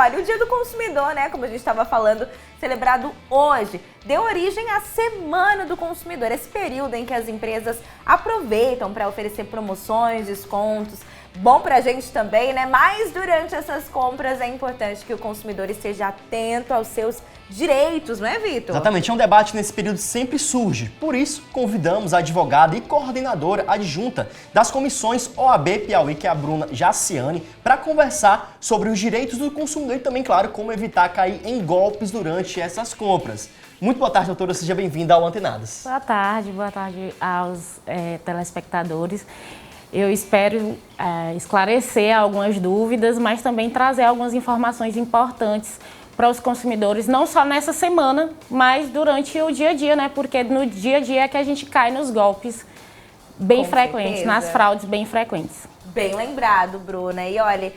olha, o Dia do Consumidor, né, como a gente estava falando, celebrado hoje, deu origem à Semana do Consumidor, esse período em que as empresas aproveitam para oferecer promoções, descontos. Bom pra gente também, né? Mas durante essas compras é importante que o consumidor esteja atento aos seus direitos, não é, Vitor? Exatamente, um debate nesse período sempre surge. Por isso, convidamos a advogada e coordenadora adjunta das comissões OAB Piauí, que é a Bruna Jaciane, para conversar sobre os direitos do consumidor e também, claro, como evitar cair em golpes durante essas compras. Muito boa tarde, doutora. Seja bem-vinda ao Antenadas. Boa tarde aos telespectadores. Eu espero esclarecer algumas dúvidas, mas também trazer algumas informações importantes para os consumidores, não só nessa semana, mas durante o dia a dia, né? Porque no dia a dia é que a gente cai nos golpes bem frequentes, nas fraudes bem frequentes. Bem lembrado, Bruna. E olha,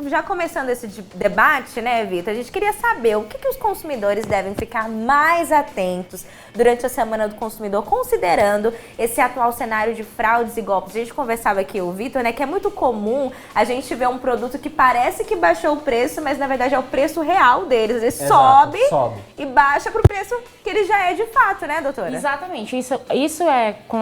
já começando esse debate, né, Vitor, a gente queria saber o que os consumidores devem ficar mais atentos durante a Semana do Consumidor, considerando esse atual cenário de fraudes e golpes. A gente conversava aqui, o Vitor, né, que é muito comum a gente ver um produto que parece que baixou o preço, mas na verdade é o preço real deles. Ele sobe e baixa para o preço que ele já é de fato, né, doutora? Exatamente. Isso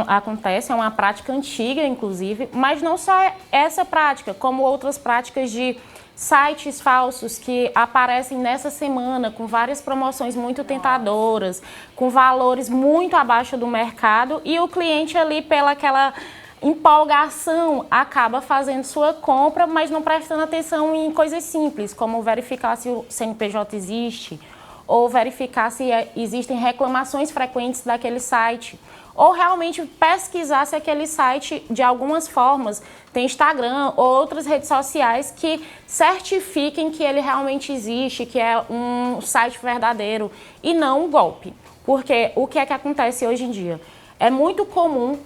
acontece, é uma prática antiga, inclusive, mas não só essa prática, como outras práticas de sites falsos que aparecem nessa semana com várias promoções muito tentadoras, com valores muito abaixo do mercado e o cliente ali pela aquela empolgação acaba fazendo sua compra, mas não prestando atenção em coisas simples, como verificar se o CNPJ existe ou verificar se existem reclamações frequentes daquele site. Ou realmente pesquisar se aquele site, de algumas formas, tem Instagram ou outras redes sociais que certifiquem que ele realmente existe, que é um site verdadeiro e não um golpe. Porque o que é que acontece hoje em dia? É muito comum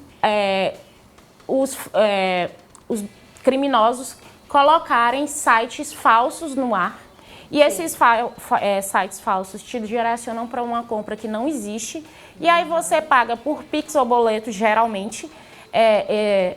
os criminosos colocarem sites falsos no ar. E esses sites falsos te direcionam para uma compra que não existe. E aí você paga por Pix ou boleto, geralmente,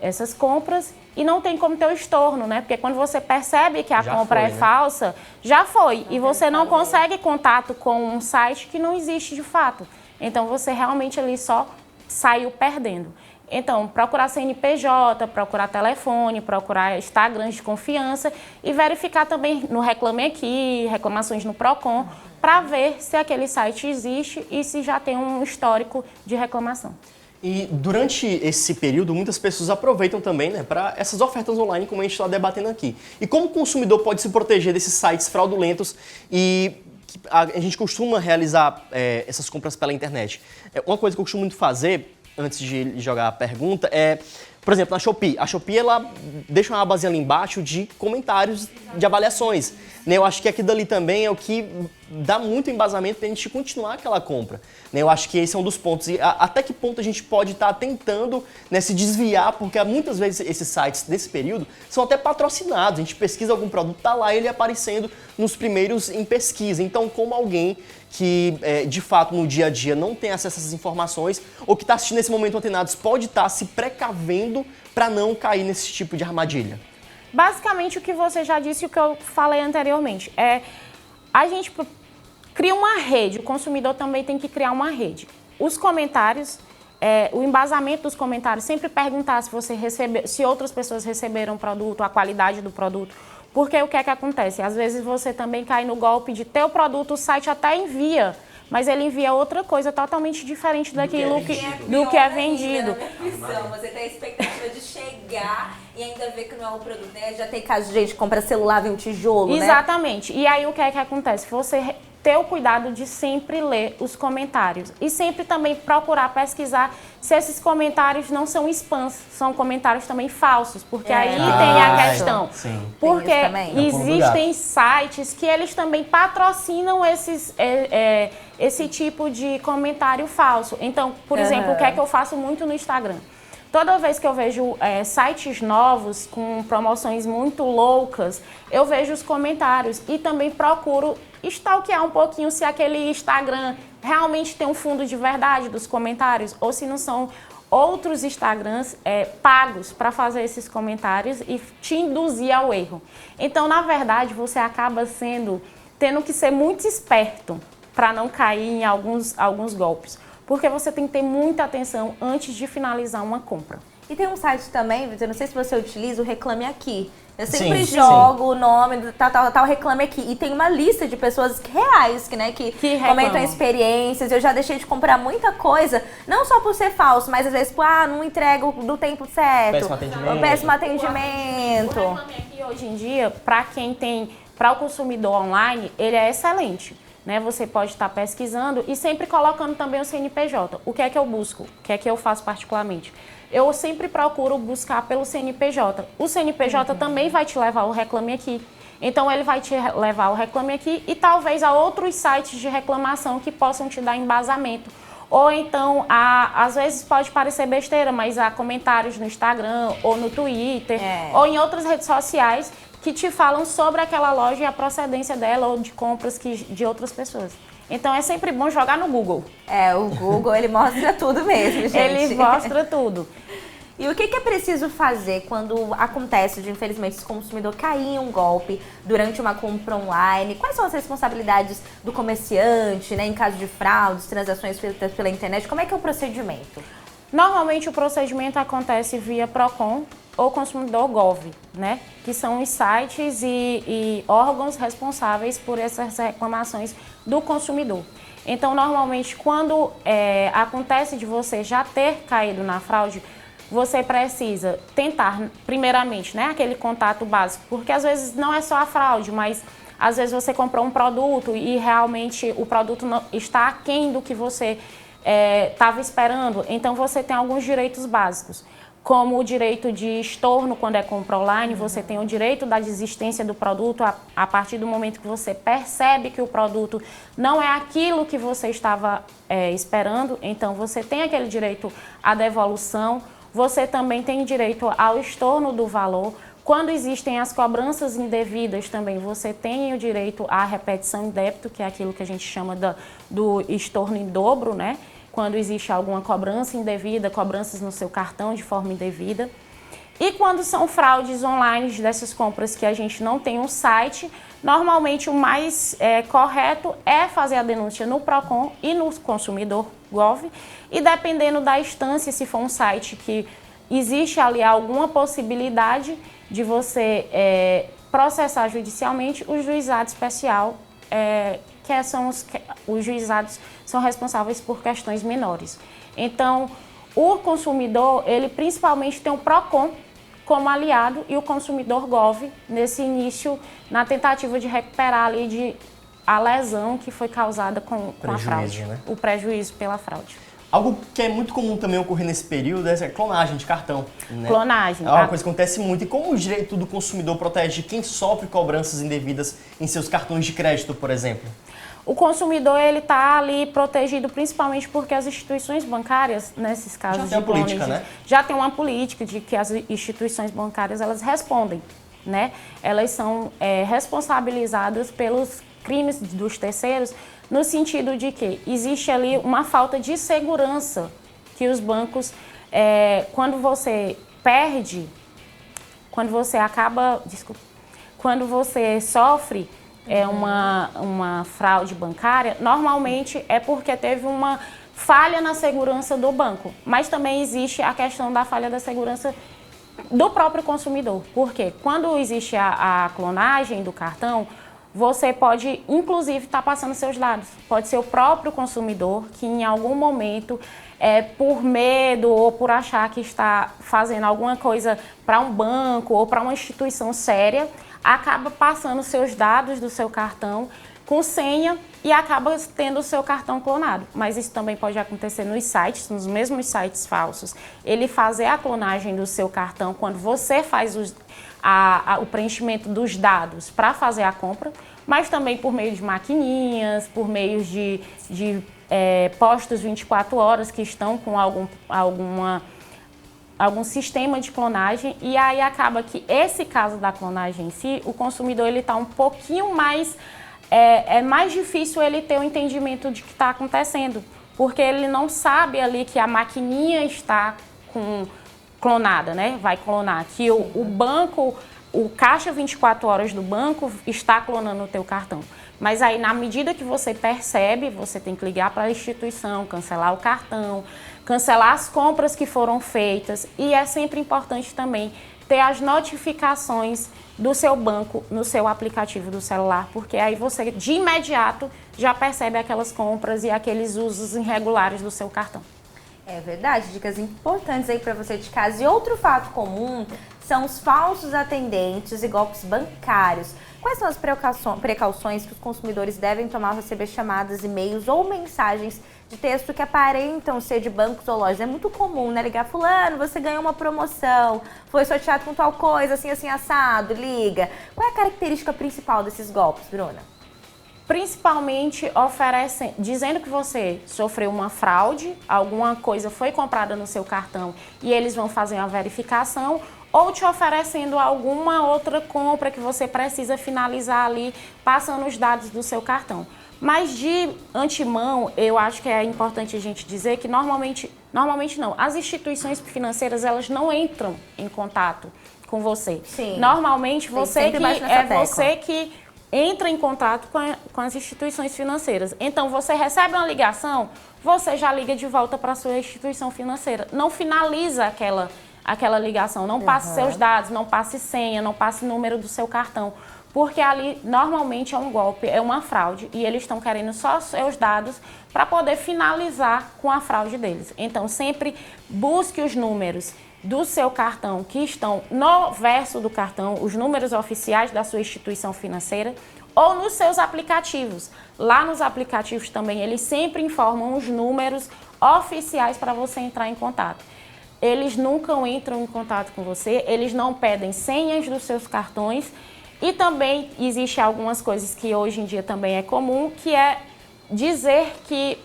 essas compras e não tem como ter o estorno, né? Porque quando você percebe que a compra é falsa, já foi. E você não consegue contato com um site que não existe de fato. Então você realmente ali só saiu perdendo. Então, procurar CNPJ, procurar telefone, procurar Instagrams de confiança e verificar também no Reclame Aqui, reclamações no Procon, para ver se aquele site existe e se já tem um histórico de reclamação. E durante esse período, muitas pessoas aproveitam também, né, para essas ofertas online, como a gente está debatendo aqui. E como o consumidor pode se proteger desses sites fraudulentos e a gente costuma realizar essas compras pela internet? Uma coisa que eu costumo muito fazer, antes de jogar a pergunta, por exemplo, na Shopee. A Shopee, ela deixa uma abazinha ali embaixo de comentários de avaliações. Eu acho que aquilo dali também é o que dá muito embasamento para a gente continuar aquela compra. Eu acho que esse é um dos pontos. E até que ponto a gente pode estar tentando, se desviar, porque muitas vezes esses sites desse período são até patrocinados. A gente pesquisa algum produto, tá lá ele aparecendo nos primeiros em pesquisa. Então, como alguém que, de fato, no dia a dia não tem acesso a essas informações ou que está assistindo nesse momento Antenados pode estar se precavendo para não cair nesse tipo de armadilha? Basicamente, o que você já disse e o que eu falei anteriormente. A gente cria uma rede, o consumidor também tem que criar uma rede. Os comentários, o embasamento dos comentários, sempre perguntar se outras pessoas receberam o produto, a qualidade do produto. Porque o que é que acontece? Às vezes você também cai no golpe de ter o produto, o site até envia, mas ele envia outra coisa totalmente diferente daquilo do que é vendido. Você tem a expectativa de chegar e ainda ver que não é o produto, né? Já tem caso de gente que compra celular, vem um tijolo, né? Exatamente. E aí o que é que acontece? Você ter o cuidado de sempre ler os comentários e sempre também procurar pesquisar se esses comentários não são spams, são comentários também falsos, porque aí tem a questão. Sim. Porque existem sites que eles também patrocinam esse tipo de comentário falso. Então, por exemplo, o que é que eu faço muito no Instagram? Toda vez que eu vejo sites novos com promoções muito loucas, eu vejo os comentários e também procuro stalkear um pouquinho se aquele Instagram realmente tem um fundo de verdade dos comentários ou se não são outros Instagrams pagos para fazer esses comentários e te induzir ao erro. Então, na verdade, você acaba tendo que ser muito esperto para não cair em alguns golpes. Porque você tem que ter muita atenção antes de finalizar uma compra. E tem um site também, eu não sei se você utiliza o Reclame Aqui. Eu sempre Sim, jogo o nome do tal, Reclame Aqui. E tem uma lista de pessoas reais que comentam experiências. Eu já deixei de comprar muita coisa, não só por ser falso, mas às vezes não entrego do tempo certo. Péssimo atendimento. Péssimo atendimento. O Reclame Aqui, hoje em dia, para o consumidor online, ele é excelente. Né? Você pode estar pesquisando e sempre colocando também o CNPJ. O que é que eu busco? O que é que eu faço particularmente? Eu sempre procuro buscar pelo CNPJ. O CNPJ também vai te levar ao Reclame Aqui. Então, ele vai te levar ao Reclame Aqui e talvez a outros sites de reclamação que possam te dar embasamento. Ou então, às vezes pode parecer besteira, mas há comentários no Instagram ou no Twitter ou em outras redes sociais que te falam sobre aquela loja e a procedência dela ou de compras de outras pessoas. Então é sempre bom jogar no Google. O Google, ele mostra tudo mesmo, gente. Ele mostra tudo. E o que é preciso fazer quando acontece de, infelizmente, esse consumidor cair em um golpe durante uma compra online? Quais são as responsabilidades do comerciante, né, em caso de fraudes, transações feitas pela internet? Como é que é o procedimento? Normalmente o procedimento acontece via Procon ou Consumidor Gov, né? Que são os sites e órgãos responsáveis por essas reclamações do consumidor. Então, normalmente, quando acontece de você já ter caído na fraude, você precisa tentar, primeiramente, né, aquele contato básico, porque às vezes não é só a fraude, mas às vezes você comprou um produto e realmente o produto não está aquém do que você estava esperando. Então, você tem alguns direitos básicos, como o direito de estorno quando é compra online, você tem o direito da desistência do produto a partir do momento que você percebe que o produto não é aquilo que você estava esperando, então você tem aquele direito à devolução, você também tem direito ao estorno do valor. Quando existem as cobranças indevidas também, você tem o direito à repetição em débito, que é aquilo que a gente chama do estorno em dobro, né? Quando existe alguma cobrança indevida, cobranças no seu cartão de forma indevida. E quando são fraudes online dessas compras que a gente não tem um site, normalmente o mais correto é fazer a denúncia no Procon e no Consumidor Gov. E dependendo da instância, se for um site que existe ali alguma possibilidade de você processar judicialmente, o juizado especial, os juizados são responsáveis por questões menores. Então, o consumidor, ele principalmente tem o Procon como aliado e o Consumidor Gov nesse início, na tentativa de recuperar ali a lesão que foi causada com a fraude, né? O prejuízo pela fraude. Algo que é muito comum também ocorrer nesse período é a clonagem de cartão. Né? Clonagem. É uma coisa que acontece muito. E como o direito do consumidor protege quem sofre cobranças indevidas em seus cartões de crédito, por exemplo? O consumidor, ele está ali protegido principalmente porque as instituições bancárias, nesses casos de clonagem, né? já tem uma política de que as instituições bancárias, elas respondem, né? Elas são responsabilizadas pelos crimes dos terceiros, no sentido de que existe ali uma falta de segurança que os bancos, quando você perde, quando você sofre uma fraude bancária, normalmente é porque teve uma falha na segurança do banco, mas também existe a questão da falha da segurança do próprio consumidor, porque quando existe a clonagem do cartão, você pode, inclusive, estar passando seus dados. Pode ser o próprio consumidor que, em algum momento, por medo ou por achar que está fazendo alguma coisa para um banco ou para uma instituição séria, acaba passando seus dados do seu cartão com senha e acaba tendo o seu cartão clonado. Mas isso também pode acontecer nos sites, nos mesmos sites falsos. Ele fazer a clonagem do seu cartão quando você faz o preenchimento dos dados para fazer a compra, mas também por meio de maquininhas, por meio de postos 24 horas que estão com algum sistema de clonagem, e aí acaba que esse caso da clonagem em si, o consumidor ele está um pouquinho mais, é mais difícil ele ter o entendimento de que está acontecendo, porque ele não sabe ali que a maquininha está clonada, né? Vai clonar, que o banco, o caixa 24 horas do banco está clonando o teu cartão. Mas aí, na medida que você percebe, você tem que ligar para a instituição, cancelar o cartão, cancelar as compras que foram feitas. E é sempre importante também ter as notificações do seu banco no seu aplicativo do celular, porque aí você, de imediato, já percebe aquelas compras e aqueles usos irregulares do seu cartão. É verdade, dicas importantes aí para você de casa. E outro fato comum são os falsos atendentes e golpes bancários. Quais são as precauções que os consumidores devem tomar ao receber chamadas, e-mails ou mensagens de texto que aparentam ser de bancos ou lojas? É muito comum, né? Ligar, fulano, você ganhou uma promoção, foi sorteado com tal coisa, assim, assim, assado, liga. Qual é a característica principal desses golpes, Bruna? Principalmente oferecem, dizendo que você sofreu uma fraude, alguma coisa foi comprada no seu cartão e eles vão fazer uma verificação, ou te oferecendo alguma outra compra que você precisa finalizar ali, passando os dados do seu cartão. Mas de antemão, eu acho que é importante a gente dizer que normalmente não, as instituições financeiras, elas não entram em contato com você. Sim. Normalmente você tecla. que entra em contato com as instituições financeiras. Então, você recebe uma ligação, você já liga de volta para a sua instituição financeira. Não finaliza aquela ligação, não passe seus dados, não passe senha, não passe número do seu cartão, porque ali normalmente é um golpe, é uma fraude e eles estão querendo só seus dados para poder finalizar com a fraude deles. Então, sempre busque os números do seu cartão que estão no verso do cartão, os números oficiais da sua instituição financeira ou nos seus aplicativos. Lá nos aplicativos também, eles sempre informam os números oficiais para você entrar em contato. Eles nunca entram em contato com você, eles não pedem senhas dos seus cartões e também existe algumas coisas que hoje em dia também é comum, que é dizer que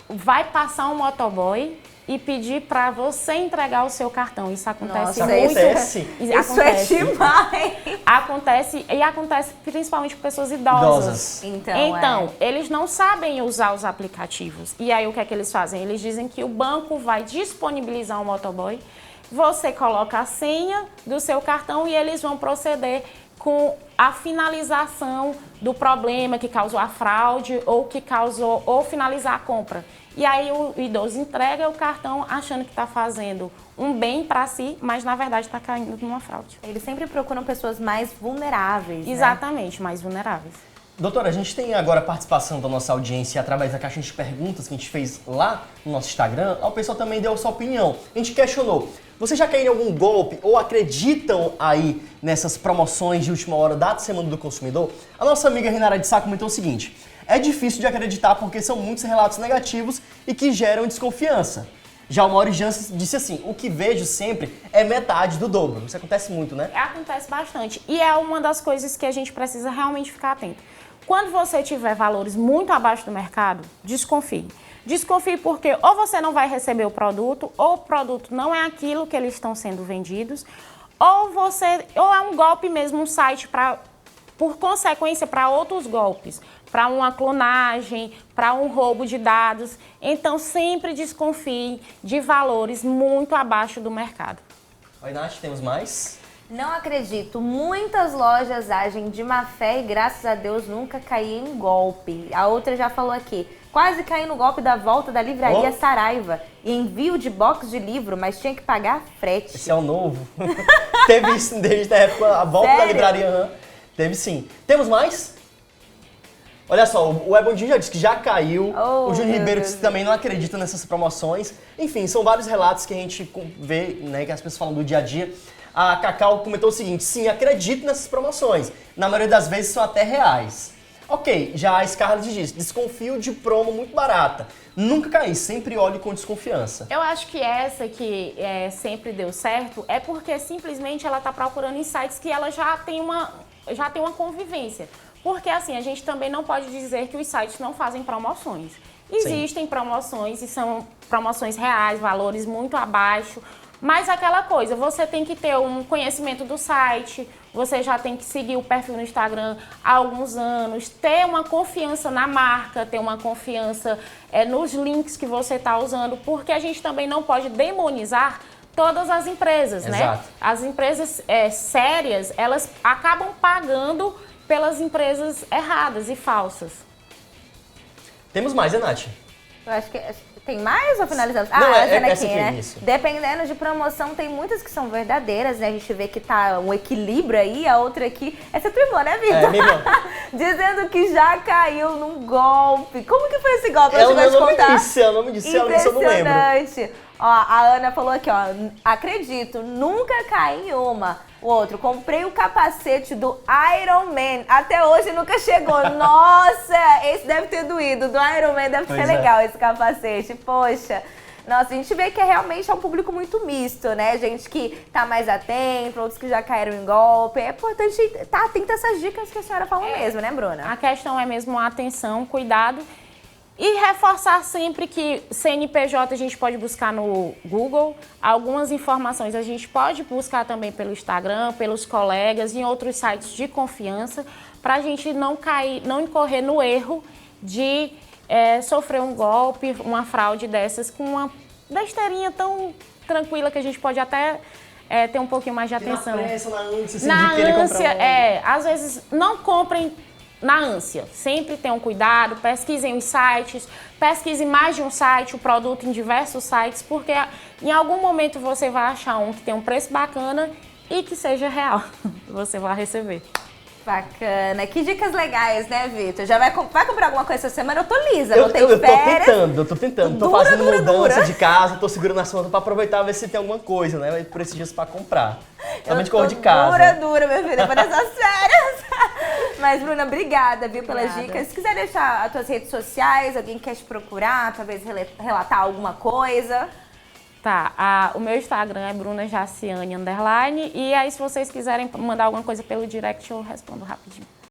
vai passar um motoboy e pedir para você entregar o seu cartão. Isso acontece Nossa, muito. Isso é demais. Acontece principalmente com pessoas idosas. Então, eles não sabem usar os aplicativos. E aí, o que é que eles fazem? Eles dizem que o banco vai disponibilizar um motoboy, você coloca a senha do seu cartão e eles vão proceder com a finalização do problema que causou a fraude ou finalizar a compra. E aí o idoso entrega o cartão achando que está fazendo um bem para si, mas na verdade está caindo numa fraude. Eles sempre procuram pessoas mais vulneráveis, Exatamente, né? Mais vulneráveis. Doutora, a gente tem agora a participação da nossa audiência através da caixa de perguntas que a gente fez lá no nosso Instagram. O pessoal também deu a sua opinião. A gente questionou, vocês já caíram em algum golpe ou acreditam aí nessas promoções de última hora da Semana do Consumidor? A nossa amiga Renara de Sá comentou o seguinte: é difícil de acreditar porque são muitos relatos negativos e que geram desconfiança. Já o Mauri Jansen disse assim, o que vejo sempre é metade do dobro. Isso acontece muito, né? Acontece bastante. E é uma das coisas que a gente precisa realmente ficar atento. Quando você tiver valores muito abaixo do mercado, desconfie. Desconfie porque ou você não vai receber o produto, ou o produto não é aquilo que eles estão sendo vendidos, ou é um golpe mesmo, um site por consequência para outros golpes, para uma clonagem, para um roubo de dados. Então, sempre desconfie de valores muito abaixo do mercado. Oi, Nath, temos mais? Não acredito. Muitas lojas agem de má fé e, graças a Deus, nunca caí em golpe. A outra já falou aqui. Quase caí no golpe da volta da livraria Saraiva. E envio de box de livro, mas tinha que pagar frete. Esse é o novo. Teve isso desde a época, a volta da livraria. Teve sim. Temos mais? Olha só, o Ebondinho já disse que já caiu. O Júnior Ribeiro disse que também não acredita nessas promoções. Enfim, são vários relatos que a gente vê, né, que as pessoas falam do dia a dia. A Cacau comentou o seguinte: sim, acredito nessas promoções. Na maioria das vezes são até reais. Ok, já a Scarlett diz, desconfio de promo muito barata. Nunca caí, sempre olho com desconfiança. Eu acho que essa que sempre deu certo é porque simplesmente ela está procurando em sites que ela já tem uma convivência. Porque assim, a gente também não pode dizer que os sites não fazem promoções. Existem promoções e são promoções reais, valores muito abaixo. Mas aquela coisa, você tem que ter um conhecimento do site, você já tem que seguir o perfil no Instagram há alguns anos, ter uma confiança na marca, ter uma confiança nos links que você está usando, porque a gente também não pode demonizar todas as empresas, Exato. né? As empresas sérias, elas acabam pagando pelas empresas erradas e falsas. Temos mais, Nath? Eu acho que tem mais ou finalizamos? Não, essa essa aqui, aqui, né? isso. Dependendo de promoção, tem muitas que são verdadeiras, né? A gente vê que tá um equilíbrio aí, a outra aqui. Essa é tua irmã, né, Vitor? Minha irmã. Dizendo que já caiu num golpe. Como que foi esse golpe? Ela vai te não me contar. disse, ela não me disse, ela disse, eu não lembro. Impressionante. Ó, a Ana falou aqui, ó. Acredito, nunca caí em uma. O outro, comprei o capacete do Iron Man. Até hoje nunca chegou. Nossa, esse deve ter doído. Do Iron Man deve ser legal esse capacete. Poxa. Nossa, a gente vê que realmente é um público muito misto, né? Gente que tá mais atento, outros que já caíram em golpe. É importante estar atento a essas dicas que a senhora falou mesmo, né, Bruna? A questão é mesmo a atenção, cuidado. E reforçar sempre que CNPJ a gente pode buscar no Google, algumas informações a gente pode buscar também pelo Instagram, pelos colegas, em outros sites de confiança, para a gente não cair, não incorrer no erro de sofrer um golpe, uma fraude dessas com uma besteirinha tão tranquila que a gente pode até ter um pouquinho mais de atenção. Na pressa, na ânsia, assim, Na de querer ânsia, comprar às vezes não comprem na ânsia. Sempre tenham cuidado, pesquisem os sites, pesquise mais de um site, o produto em diversos sites, porque em algum momento você vai achar um que tem um preço bacana e que seja real. Você vai receber. Bacana. Que dicas legais, né, Vitor? Já vai comprar alguma coisa essa semana? Eu tô lisa, Eu não tem tô férias. tentando. Tô Dura, fazendo dura, mudança dura. de casa, tô segurando a conta pra aproveitar, ver se tem alguma coisa, né? Por esses dias pra comprar. Somente cor de casa. Dura, meu filho, depois dessas férias. Mas, Bruna, obrigada, viu, pelas Obrigada. dicas. Se quiser deixar as tuas redes sociais, alguém quer te procurar, talvez relatar alguma coisa. Tá, o meu Instagram é brunajaciane_, e aí se vocês quiserem mandar alguma coisa pelo direct, eu respondo rapidinho.